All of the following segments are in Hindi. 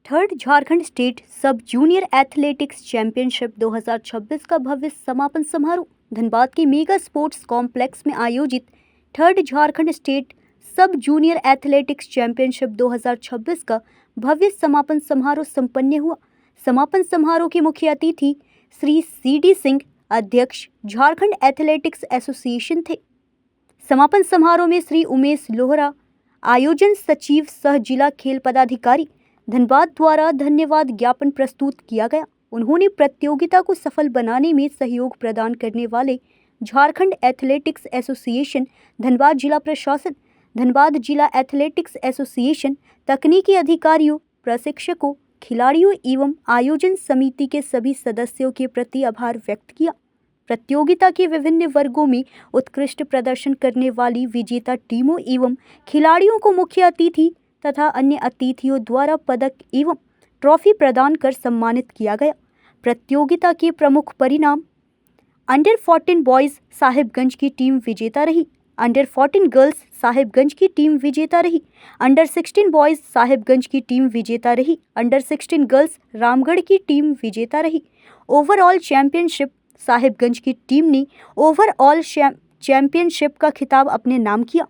थर्ड झारखंड स्टेट सब जूनियर एथलेटिक्स चैंपियनशिप 2026 का भव्य समापन समारोह धनबाद के मेगा स्पोर्ट्स कॉम्प्लेक्स में आयोजित थर्ड झारखंड स्टेट सब जूनियर एथलेटिक्स चैंपियनशिप 2026 का भव्य समापन समारोह संपन्न हुआ। समापन समारोह के मुख्य अतिथि श्री CD सिंह, अध्यक्ष झारखंड एथलेटिक्स एसोसिएशन थे। समापन समारोह में श्री उमेश लोहरा, आयोजन सचिव सह जिला खेल पदाधिकारी धनबाद द्वारा धन्यवाद ज्ञापन प्रस्तुत किया गया। उन्होंने प्रतियोगिता को सफल बनाने में सहयोग प्रदान करने वाले झारखंड एथलेटिक्स एसोसिएशन, धनबाद जिला प्रशासन, धनबाद जिला एथलेटिक्स एसोसिएशन, तकनीकी अधिकारियों, प्रशिक्षकों, खिलाड़ियों एवं आयोजन समिति के सभी सदस्यों के प्रति आभार व्यक्त किया। प्रतियोगिता के विभिन्न वर्गों में उत्कृष्ट प्रदर्शन करने वाली विजेता टीमों एवं खिलाड़ियों को मुख्य अतिथि तथा अन्य अतिथियों द्वारा पदक एवं ट्रॉफी प्रदान कर सम्मानित किया गया। प्रतियोगिता के प्रमुख परिणाम: अंडर 14 बॉयज साहिबगंज की टीम विजेता रही, अंडर 14 गर्ल्स साहिबगंज की टीम विजेता रही, अंडर 16 बॉयज साहिबगंज की टीम विजेता रही, अंडर 16 गर्ल्स रामगढ़ की टीम विजेता रही। ओवरऑल चैंपियनशिप साहिबगंज की टीम ने ओवरऑल चैंपियनशिप का खिताब अपने नाम किया।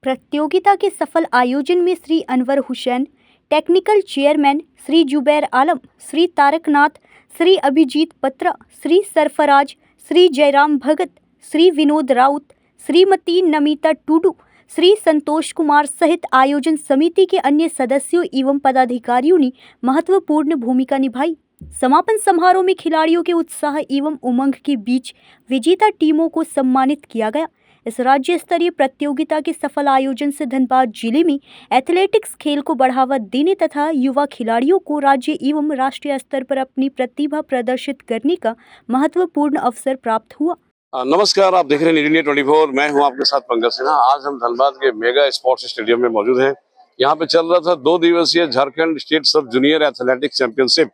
प्रतियोगिता के सफल आयोजन में श्री अनवर हुसैन, टेक्निकल चेयरमैन श्री जुबैर आलम, श्री तारकनाथ, श्री अभिजीत पत्रा, श्री सरफराज, श्री जयराम भगत, श्री विनोद राउत, श्रीमती नमिता टुडू, श्री संतोष कुमार सहित आयोजन समिति के अन्य सदस्यों एवं पदाधिकारियों ने महत्वपूर्ण भूमिका निभाई। समापन समारोह में खिलाड़ियों के उत्साह एवं उमंग के बीच विजेता टीमों को सम्मानित किया गया। इस राज्य स्तरीय प्रतियोगिता के सफल आयोजन से धनबाद जिले में एथलेटिक्स खेल को बढ़ावा देने तथा युवा खिलाड़ियों को राज्य एवं राष्ट्रीय स्तर पर अपनी प्रतिभा प्रदर्शित करने का महत्वपूर्ण अवसर प्राप्त हुआ। नमस्कार, आप देख रहे हैं इंडिया 24। मैं हूं आपके साथ पंकज सिन्हा। आज हम धनबाद के मेगा स्पोर्ट्स स्टेडियम में मौजूद हैं। यहाँ पे चल रहा था 2 दिवसीय झारखंड स्टेट सब जूनियर एथलेटिक्स चैंपियनशिप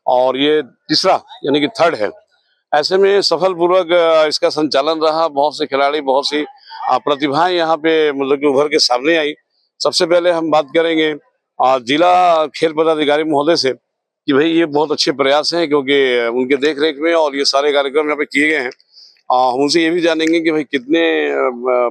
और ये तीसरा यानी कि थर्ड है। ऐसे में सफलपूर्वक इसका संचालन रहा। बहुत से खिलाड़ी, बहुत सी प्रतिभाएं यहाँ पे मतलब कि उभर के सामने आई। सबसे पहले हम बात करेंगे जिला खेल पदाधिकारी महोदय से कि भाई ये बहुत अच्छे प्रयास हैं, क्योंकि उनके देख रेख में और ये सारे कार्यक्रम यहाँ पे किए गए हैं। हम उनसे ये भी जानेंगे कि भाई कितने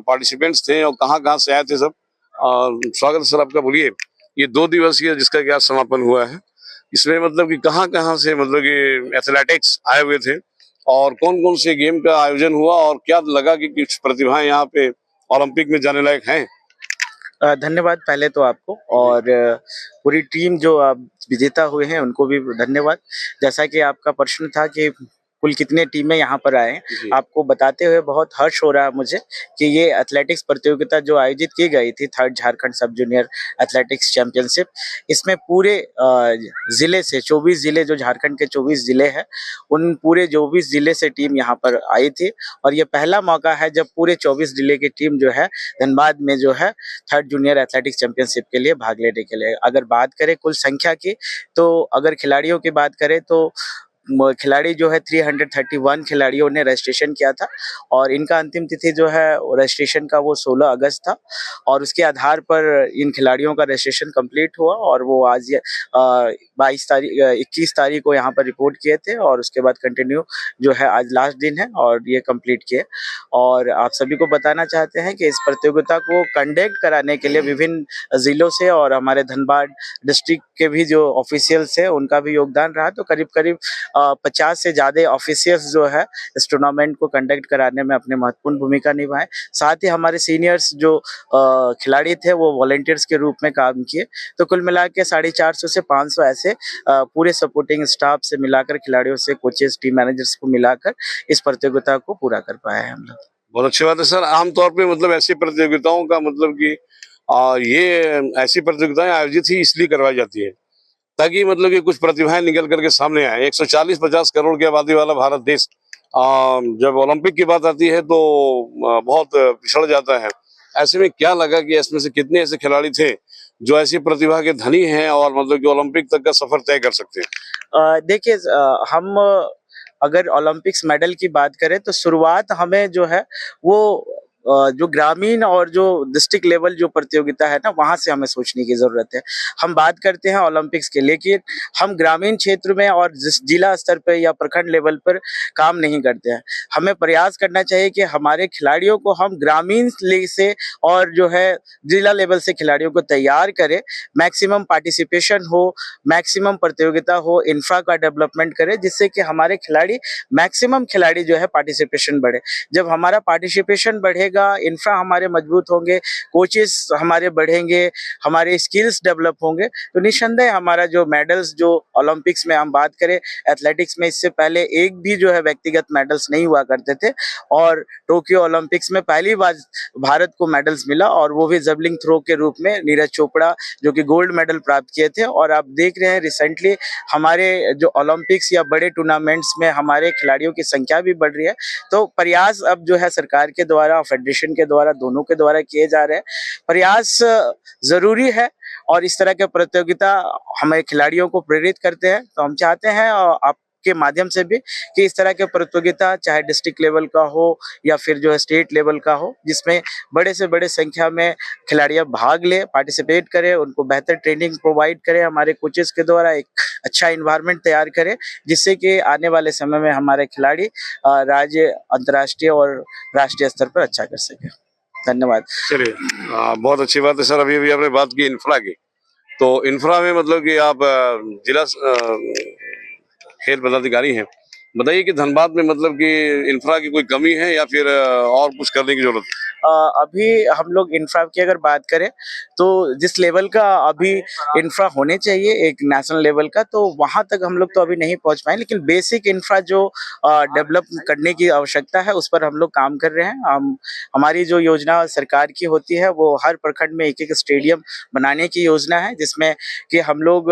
पार्टिसिपेंट्स थे और कहाँ से आए थे सब। स्वागत सर आपका। बोलिए, ये 2 दिवसीय जिसका क्या समापन हुआ है, इसमें मतलब कि कहाँ से मतलब कि एथलेटिक्स आए हुए थे और कौन कौन से गेम का आयोजन हुआ और क्या लगा कि कुछ प्रतिभाएं यहाँ पे ओलंपिक में जाने लायक हैं? धन्यवाद पहले तो आपको और पूरी टीम जो आप विजेता हुए हैं उनको भी धन्यवाद। जैसा कि आपका प्रश्न था कि कुल कितने टीमें यहाँ पर आए हैं, आपको बताते हुए बहुत हर्ष हो रहा है मुझे कि ये एथलेटिक्स प्रतियोगिता जो आयोजित की गई थी, थर्ड झारखंड सब जूनियर एथलेटिक्स चैंपियनशिप, इसमें पूरे जिले से 24 जिले, जो झारखंड के 24 जिले हैं, उन पूरे 24 जिले से टीम यहाँ पर आई थी। और ये पहला मौका है जब पूरे 24 जिले की टीम जो है धनबाद में जो है थर्ड जूनियर एथलेटिक्स चैंपियनशिप के लिए भाग लेने के लिए। अगर बात करें कुल संख्या की, तो अगर खिलाड़ियों की बात करें तो खिलाड़ी जो है 331 खिलाड़ियों ने रजिस्ट्रेशन किया था और इनका अंतिम तिथि जो है रजिस्ट्रेशन का वो 16 अगस्त था और उसके आधार पर इन खिलाड़ियों का रजिस्ट्रेशन कंप्लीट हुआ और वो आज 21 तारीख को यहाँ पर रिपोर्ट किए थे और उसके बाद कंटिन्यू जो है आज लास्ट दिन है और ये कंप्लीट किए। और आप सभी को बताना चाहते हैं कि इस प्रतियोगिता को कंडक्ट कराने के लिए विभिन्न जिलों से और हमारे धनबाद डिस्ट्रिक्ट के भी जो ऑफिशियल्स है उनका भी योगदान रहा। तो करीब 50 से ज्यादा ऑफिशियल्स जो है इस टूर्नामेंट को कंडक्ट कराने में अपनी महत्वपूर्ण भूमिका निभाए। साथ ही हमारे सीनियर्स जो खिलाड़ी थे वो वॉलंटियर्स के रूप में काम किए। तो कुल मिला के 450 से 500 ऐसे पूरे सपोर्टिंग स्टाफ से मिलाकर, खिलाड़ियों से, कोचेस, टीम मैनेजर्स को मिलाकर इस प्रतियोगिता को पूरा कर पाए हैं हम लोग। बहुत अच्छी बात है सर। आमतौर पे मतलब ऐसी प्रतियोगिताओं का मतलब कि ये ऐसी प्रतियोगिताएं आयोजित ही इसलिए करवाई जाती है ताकि मतलब कि कुछ प्रतिभाएं निकल करके सामने आए। 140-50 करोड़ की आबादी वाला भारत देश जब ओलंपिक की बात आती है तो बहुत पिछड़ जाता है। ऐसे में क्या लगा कि इसमें से कितने ऐसे खिलाड़ी थे जो ऐसी प्रतिभा के धनी हैं और मतलब कि ओलंपिक तक का सफर तय कर सकते हैं? देखिए, हम अगर ओलंपिक्स मेडल की बात करें तो शुरुआत हमें जो है वो जो ग्रामीण और जो डिस्ट्रिक्ट लेवल जो प्रतियोगिता है ना, वहां से हमें सोचने की जरूरत है। हम बात करते हैं ओलंपिक्स के, लेकिन हम ग्रामीण क्षेत्र में और जिला स्तर पर या प्रखंड लेवल पर काम नहीं करते हैं। हमें प्रयास करना चाहिए कि हमारे खिलाड़ियों को हम ग्रामीण लीग से और जो है जिला लेवल से खिलाड़ियों को तैयार करें, मैक्सिमम पार्टिसिपेशन हो, मैक्सिमम प्रतियोगिता हो, इंफ्रा का डेवलपमेंट करें, जिससे कि हमारे खिलाड़ी मैक्सिमम खिलाड़ी जो है पार्टिसिपेशन बढ़े। जब हमारा पार्टिसिपेशन बढ़ेगा, इंफ्रा हमारे मजबूत होंगे, कोचेस हमारे बढ़ेंगे, हमारे स्किल्स डेवलप होंगे, तो निस्संदेह हमारा जो मेडल्स जो ओलंपिक्स में हम बात करें, एथलेटिक्स में इससे पहले एक भी जो है व्यक्तिगत मेडल्स नहीं हुआ करते थे, और टोक्यो ओलंपिक्स में पहली बार भारत को मेडल्स मिला, और वो भी जेवलिन थ्रो के रूप में नीरज चोपड़ा जो कि गोल्ड मेडल प्राप्त किए थे। और आप देख रहे हैं रिसेंटली हमारे जो ओलंपिक्स या बड़े टूर्नामेंट्स में हमारे खिलाड़ियों की संख्या भी बढ़ रही है। तो प्रयास अब जो है सरकार के द्वारा, फेडरेशन के द्वारा, दोनों के द्वारा किए जा रहे हैं। प्रयास जरूरी है, और इस तरह के प्रतियोगिता हमें खिलाड़ियों को प्रेरित करते हैं। तो हम चाहते हैं और आपके माध्यम से भी कि इस तरह के प्रतियोगिता चाहे डिस्ट्रिक्ट लेवल का हो या फिर जो है स्टेट लेवल का हो, जिसमें बड़े से बड़े संख्या में खिलाड़ियां भाग ले, पार्टिसिपेट करें, उनको बेहतर ट्रेनिंग प्रोवाइड करें, हमारे कोचेस के द्वारा एक अच्छा इन्वायरमेंट तैयार करें, जिससे कि आने वाले समय में हमारे खिलाड़ी राज्य, अंतर्राष्ट्रीय और राष्ट्रीय स्तर पर अच्छा कर सके। धन्यवाद। चलिए, बहुत अच्छी बात है सर। अभी अभी आपने बात की इंफ्रा की, तो इंफ्रा में मतलब कि आप जिला खेल पदाधिकारी हैं, बताइए कि धनबाद में मतलब कि इंफ्रा की कोई कमी है या फिर और कुछ करने की जरूरत है? अभी हम लोग इंफ्रा की अगर बात करें, तो जिस लेवल का अभी इंफ्रा होने चाहिए एक नेशनल लेवल का, तो वहां तक हम लोग तो अभी नहीं पहुंच पाए, लेकिन बेसिक इंफ्रा जो डेवलप करने की आवश्यकता है, उस पर हम लोग काम कर रहे हैं। हमारी जो योजना सरकार की होती है, वो हर प्रखंड में एक एक स्टेडियम बनाने की योजना है, जिसमें कि हम लोग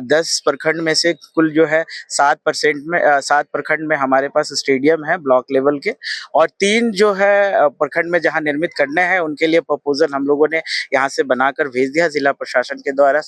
10 प्रखंड में से कुल जो है 7 प्रखंड में हमारे पास स्टेडियम है ब्लॉक लेवल के, और 3 जो है प्रखंड में जहां निर्मित करने हैं, उनके लिए प्रपोजल हम लोगों ने यहाँ से बनाकर भेज दिया जिला प्रशासन के द्वारा।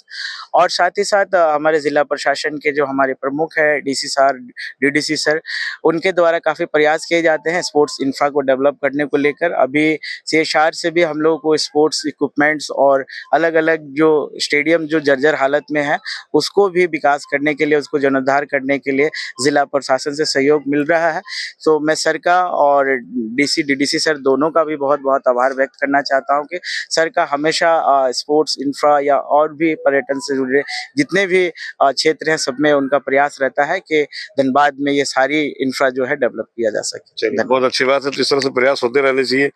और साथ ही साथ हमारे जिला प्रशासन के जो हमारे प्रमुख है डीसी सर, डीडीसी सर, उनके द्वारा काफी प्रयास किए जाते हैं स्पोर्ट्स इंफ्रा को डेवलप करने को लेकर। अभी सीएसआर से भी हम लोगों को स्पोर्ट्स इक्विपमेंट्स और अलग अलग जो स्टेडियम जो जर्जर हालत में है, उसको भी विकास करने के लिए, उसको जीर्णोद्धार करने के लिए जिला प्रशासन से सहयोग मिल रहा है। तो मैं सर का और डीसी डीडीसी सर दोनों का भी बहुत बहुत आभार व्यक्त करना चाहता हूं कि सर का हमेशा स्पोर्ट्स इंफ्रा या और भी पर्यटन से जुड़े जितने भी क्षेत्र हैं, सब में उनका प्रयास रहता है कि धनबाद में ये सारी इंफ्रा जो है डेवलप किया जा सके। चलिए, बहुत अच्छी बात है। तो इस तरह से प्रयास होते रहने चाहिए।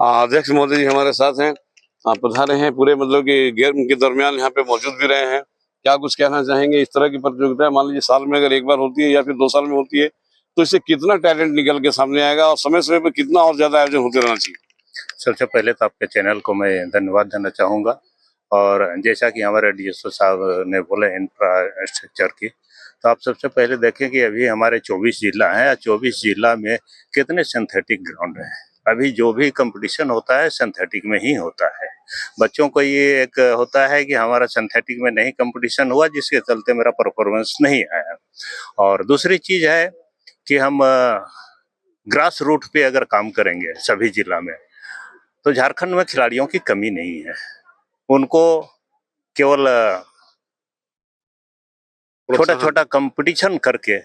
अध्यक्ष महोदय जी हमारे साथ हैं, आप पधारे हैं, पूरे मतलब कि गेम के दरमियान यहाँ पे मौजूद भी रहे हैं। क्या कुछ कहना चाहेंगे? इस तरह की प्रतियोगिता मान लीजिए साल में अगर एक बार होती है या फिर 2 साल में होती है, तो इससे कितना टैलेंट निकल के सामने आएगा और समय समय पर कितना और ज्यादा आयोजन होते रहना चाहिए? सबसे पहले तो आपके चैनल को मैं धन्यवाद देना चाहूँगा, और जैसा कि हमारे डीएसओ साहब ने बोले इंफ्रास्ट्रक्चर की, तो आप सबसे पहले देखें कि अभी हमारे 24 जिला हैं, 24 जिला में कितने सिंथेटिक ग्राउंड हैं। अभी जो भी कंपटीशन होता है सिंथेटिक में ही होता है। बच्चों को ये एक होता है कि हमारा सिंथेटिक में नहीं कंपटीशन हुआ, जिसके चलते मेरा परफॉर्मेंस नहीं आया। और दूसरी चीज है कि हम ग्रास रूट पे अगर काम करेंगे सभी जिला में, तो झारखंड में खिलाड़ियों की कमी नहीं है। उनको केवल छोटा छोटा कंपटीशन करके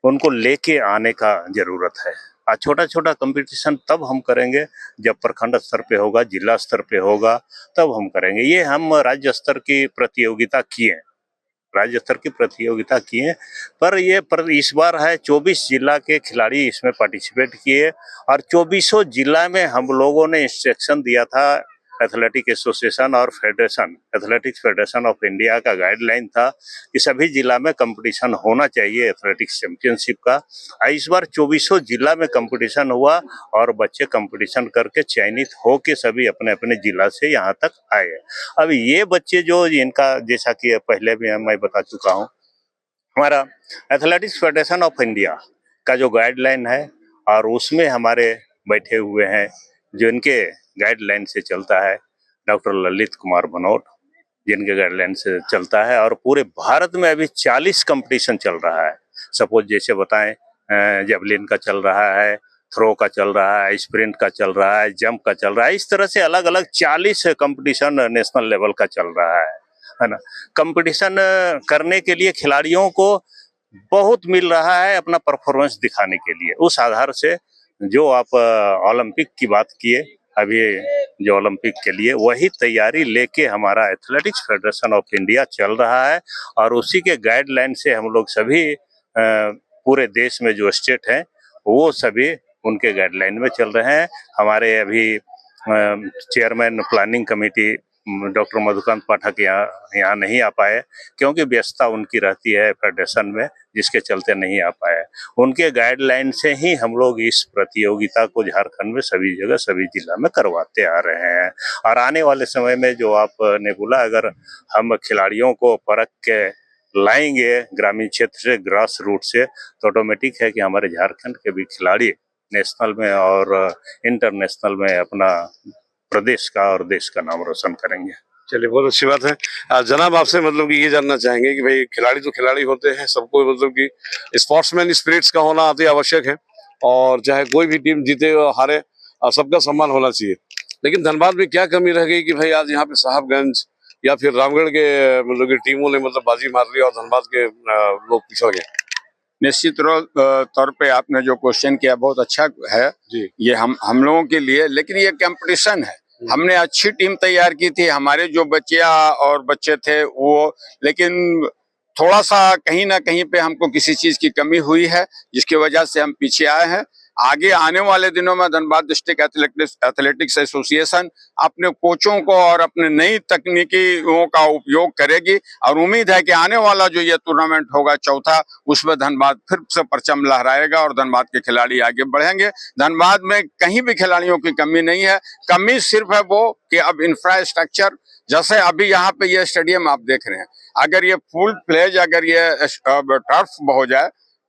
उनको लेके आने का जरूरत है। छोटा छोटा कंपटीशन तब हम करेंगे जब प्रखंड स्तर पे होगा, जिला स्तर पे होगा, तब हम करेंगे। ये हम राज्य स्तर की प्रतियोगिता किए, राज्य स्तर की प्रतियोगिता किए, पर इस बार है 24 जिला के खिलाड़ी इसमें पार्टिसिपेट किए, और 24 जिला में हम लोगों ने इंस्ट्रक्शन दिया था। एथलेटिक एसोसिएशन और federation, athletics federation of India का गाइडलाइन था कि सभी जिला में कंपटीशन होना चाहिए एथलेटिक्स चैंपियनशिप का। इस बार 24 जिला में कंपटीशन हुआ, और बच्चे कंपटीशन करके चयनित होके सभी अपने अपने जिला से यहाँ तक आए। अब ये बच्चे जो इनका, जैसा कि पहले भी मैं बता चुका हूँ, हमारा एथलेटिक्स फेडरेशन ऑफ इंडिया का जो गाइडलाइन है, और उसमें हमारे बैठे हुए हैं जो इनके गाइडलाइन से चलता है, डॉक्टर ललित कुमार भनोट, जिनके गाइडलाइन से चलता है। और पूरे भारत में अभी 40 कंपटीशन चल रहा है। सपोज जैसे बताएं, जेवलिन का चल रहा है, थ्रो का चल रहा है, स्प्रिंट का चल रहा है, जंप का चल रहा है। इस तरह से अलग अलग 40 कंपटीशन नेशनल लेवल का चल रहा है ना। कंपटीशन करने के लिए खिलाड़ियों को बहुत मिल रहा है अपना परफॉर्मेंस दिखाने के लिए। उस आधार से जो आप ओलंपिक की बात किए, अभी जो ओलंपिक के लिए वही तैयारी लेके हमारा एथलेटिक्स फेडरेशन ऑफ इंडिया चल रहा है, और उसी के गाइडलाइन से हम लोग सभी पूरे देश में जो स्टेट हैं वो सभी उनके गाइडलाइन में चल रहे हैं। हमारे अभी chairman planning committee doctor Madhukant Pathak यहाँ नहीं आ पाए, क्योंकि व्यस्तता उनकी रहती है फेडरेशन में, जिसके चलते नहीं आ पाए। उनके गाइडलाइन से ही हम लोग इस प्रतियोगिता को झारखंड में सभी जगह सभी जिला में करवाते आ रहे हैं। और आने वाले समय में जो आपने बोला, अगर हम खिलाड़ियों को परख के लाएंगे ग्रामीण क्षेत्र से, ग्रास रूट से, तो ऑटोमेटिक है कि हमारे झारखंड के भी खिलाड़ी नेशनल में और इंटरनेशनल में अपना प्रदेश का और देश का नाम रोशन करेंगे। चलिए, बहुत अच्छी बात है। जनाब, आपसे मतलब कि ये जानना चाहेंगे कि भाई खिलाड़ी तो खिलाड़ी होते हैं, सबको मतलब कि स्पोर्ट्समैन स्पिरिट्स का होना अति आवश्यक है, और चाहे कोई भी टीम जीते और हारे, सबका सम्मान होना चाहिए। लेकिन धनबाद में क्या कमी रह गई कि भाई आज यहाँ पे साहबगंज या फिर रामगढ़ के मतलब की टीमों ने मतलब बाजी मार ली और धनबाद के लोग पिछड़ गए? निश्चित तौर पे आपने जो क्वेश्चन किया बहुत अच्छा है जी। ये हम लोगों के लिए, लेकिन ये कंपटीशन है। हमने अच्छी टीम तैयार की थी, हमारे जो बच्चियां और बच्चे थे वो, लेकिन थोड़ा सा कहीं ना कहीं पे हमको किसी चीज की कमी हुई है, जिसकी वजह से हम पीछे आए हैं। आगे आने वाले दिनों में धनबाद डिस्ट्रिक्ट एथलेटिक्स एसोसिएशन अपने कोचों को और अपने नई तकनीकियों का उपयोग करेगी, और उम्मीद है कि आने वाला जो ये टूर्नामेंट होगा चौथा, उसमें धनबाद फिर से परचम लहराएगा और धनबाद के खिलाड़ी आगे बढ़ेंगे। धनबाद में कहीं भी खिलाड़ियों की कमी नहीं है। कमी सिर्फ है वो कि अब इंफ्रास्ट्रक्चर, जैसे अभी यहाँ पे ये स्टेडियम आप देख रहे हैं, अगर ये फुल फ्लेज अगर ये टर्फ हो जाए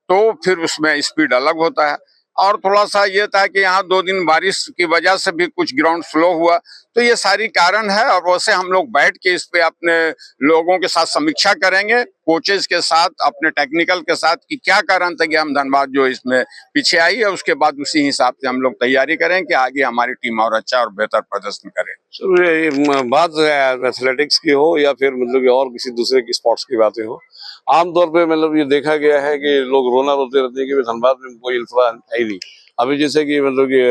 तो फिर उसमें स्पीड अलग होता है। और थोड़ा सा ये था कि यहाँ 2 दिन बारिश की वजह से भी कुछ ग्राउंड स्लो हुआ, तो ये सारी कारण है। और वैसे हम लोग बैठ के इस पे अपने लोगों के साथ समीक्षा करेंगे, कोचेज के साथ, अपने टेक्निकल के साथ, कि क्या कारण था कि हम धनबाद जो इसमें पीछे आई है। उसके बाद उसी हिसाब से हम लोग तैयारी करें कि आगे हमारी टीम और अच्छा और बेहतर प्रदर्शन करे। ये बात एथलेटिक्स की हो या फिर मतलब और किसी दूसरे की स्पोर्ट्स की बातें हो, आमतौर पे मतलब ये देखा गया है कि लोग रोना रोते रहते हैं कि धनबाद में कोई इंफ्रा है ही नहीं। अभी जैसे कि मतलब कि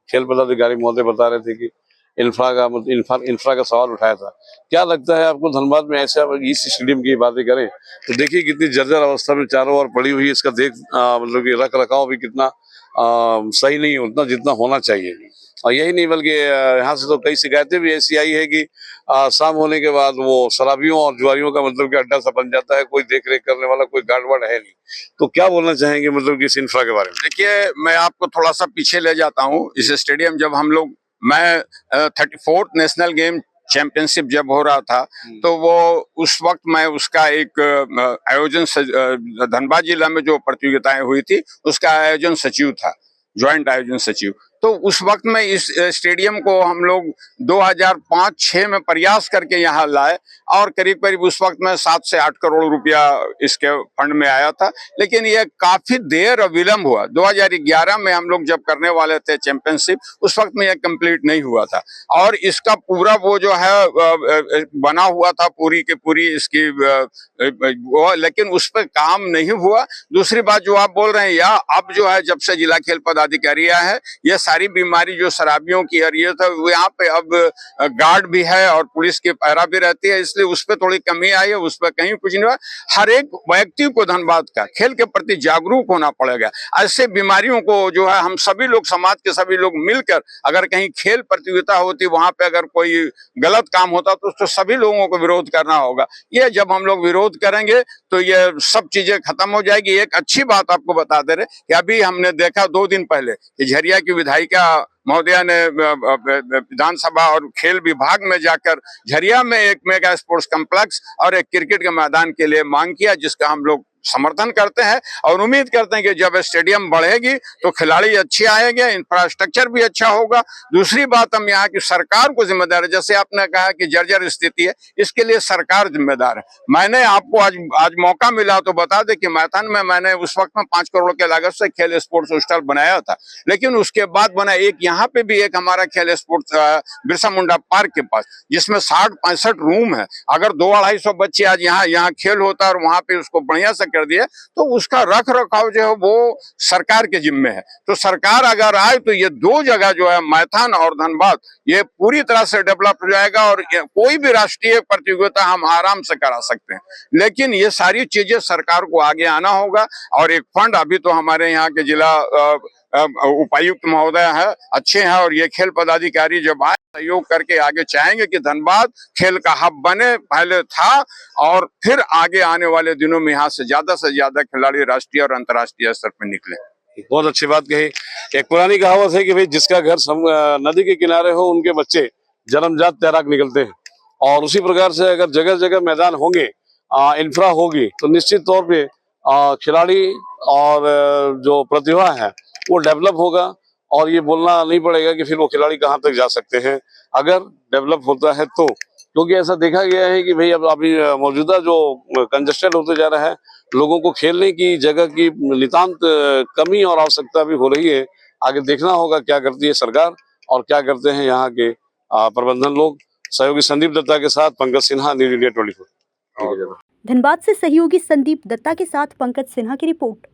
खेल पदाधिकारी महोदय बता रहे थे कि इंफ्रा का सवाल उठाया था। क्या लगता है आपको धनबाद में ऐसा, इस स्टेडियम की बातें करें तो देखिए कितनी जर्जर अवस्था में चारों ओर पड़ी हुई है, इसका मतलब कि रख रखाव भी कितना सही नहीं उतना जितना होना चाहिए। और यही नहीं बल्कि यहाँ से तो कई शिकायतें भी ऐसी आई है कि शाम होने के बाद वो शराबियों और जुआरियों का मतलब कि अड्डा सा बन जाता है, कोई देख रेख करने वाला, कोई गार्ड वार्ड है नहीं। तो क्या बोलना चाहेंगे मतलब कि इस इंफ्रा के बारे में? देखिए, मैं आपको थोड़ा सा पीछे ले जाता हूँ। इस स्टेडियम जब हम लोग, मैं 34th नेशनल गेम चैंपियनशिप जब हो रहा था, तो वो उस वक्त मैं उसका एक आयोजन धनबाद जिला में जो प्रतियोगिताएं हुई थी उसका आयोजन सचिव था, ज्वाइंट आयोजन सचिव। तो उस वक्त में इस स्टेडियम को हम लोग 2005-06 में प्रयास करके यहाँ लाए, और करीब करीब उस वक्त में 7 से 8 करोड़ रुपया इसके फंड में आया था, लेकिन ये काफी देर और विलम्ब हुआ। 2011 में हम लोग जब करने वाले थे चैंपियनशिप, उस वक्त में यह कंप्लीट नहीं हुआ था, और इसका पूरा वो जो है बना हुआ था, पूरी की पूरी इसकी लेकिन उस पर काम नहीं हुआ। दूसरी बात जो आप बोल रहे हैं, या अब जो है जब से जिला खेल पदाधिकारी आया है, ये सारी बीमारी जो शराबियों की और ये था, यहाँ पे अब गार्ड भी है और पुलिस की पहरा भी रहती है, इसलिए उस पर थोड़ी कमी आई है। उस पर कहीं कुछ नहीं हुआ। हर एक व्यक्ति को धनबाद का खेल के प्रति जागरूक होना पड़ेगा। ऐसे बीमारियों को जो है हम सभी लोग, समाज के सभी लोग मिलकर, अगर कहीं खेल प्रतियोगिता होती, वहां पे अगर कोई गलत काम होता तो सभी लोगों को विरोध करना होगा। ये जब हम लोग विरोध करेंगे तो ये सब चीजें खत्म हो जाएगी। एक अच्छी बात आपको बता दे रहे कि अभी हमने देखा 2 दिन पहले कि झरिया की विधायिका महोदया ने विधानसभा और खेल विभाग में जाकर झरिया में एक मेगा स्पोर्ट्स कॉम्प्लेक्स और एक क्रिकेट के मैदान के लिए मांग किया, जिसका हम लोग समर्थन करते हैं और उम्मीद करते हैं कि जब स्टेडियम बढ़ेगी तो खिलाड़ी अच्छे आएंगे, इंफ्रास्ट्रक्चर भी अच्छा होगा। दूसरी बात, हम यहाँ की सरकार को जिम्मेदार है, जैसे आपने कहा कि जर्जर स्थिति है, इसके लिए सरकार जिम्मेदार है। मैंने आपको आज मौका मिला तो बता दें कि मैथन में मैंने उस वक्त में 5 करोड़ के लागत से खेल स्पोर्ट्स हॉस्टल बनाया था, लेकिन उसके बाद बना एक यहाँ पे भी एक हमारा खेल स्पोर्ट्स बिरसा मुंडा पार्क के पास, जिसमें 60-65 रूम है। अगर 200-250 बच्चे आज यहाँ खेल होता और वहां पे उसको बढ़िया से कर दिया तो उसका रख रखाव जो है वो सरकार के जिम्मे है। तो सरकार अगर आए तो ये 2 जगह जो है मैथन और धनबाद, ये पूरी तरह से डेवलप हो जाएगा और कोई भी राष्ट्रीय प्रतियोगिता हम आराम से करा सकते हैं। लेकिन ये सारी चीजें सरकार को आगे आना होगा और एक फंड, अभी तो हमारे यहाँ के जिला उपायुक्त महोदय है, अच्छे हैं, और ये खेल पदाधिकारी जब आए सहयोग करके आगे चाहेंगे कि धनबाद खेल का हब बने, पहले था और फिर आगे आने वाले दिनों में यहाँ से ज्यादा खिलाड़ी राष्ट्रीय और अंतर्राष्ट्रीय स्तर पर निकले। बहुत अच्छी बात कही। एक पुरानी कहावत है कि भाई जिसका घर नदी के किनारे हो उनके बच्चे जन्मजात तैराक निकलते हैं, और उसी प्रकार से अगर जगह जगह मैदान होंगे, इंफ्रा होगी, तो निश्चित तौर पे खिलाड़ी और जो प्रतिभा है वो डेवलप होगा। और ये बोलना नहीं पड़ेगा कि फिर वो खिलाड़ी कहाँ तक जा सकते हैं अगर डेवलप होता है तो, क्योंकि ऐसा देखा गया है कि भाई अब अभी मौजूदा जो कंजेस्टेड होते जा रहा है, लोगों को खेलने की जगह की नितांत कमी और आवश्यकता भी हो रही है। आगे देखना होगा क्या करती है सरकार और क्या करते हैं यहाँ के प्रबंधन लोग। सहयोगी संदीप दत्ता के साथ पंकज सिन्हा, न्यूज़ इंडिया 24। धनबाद से सहयोगी संदीप दत्ता के साथ पंकज सिन्हा की रिपोर्ट।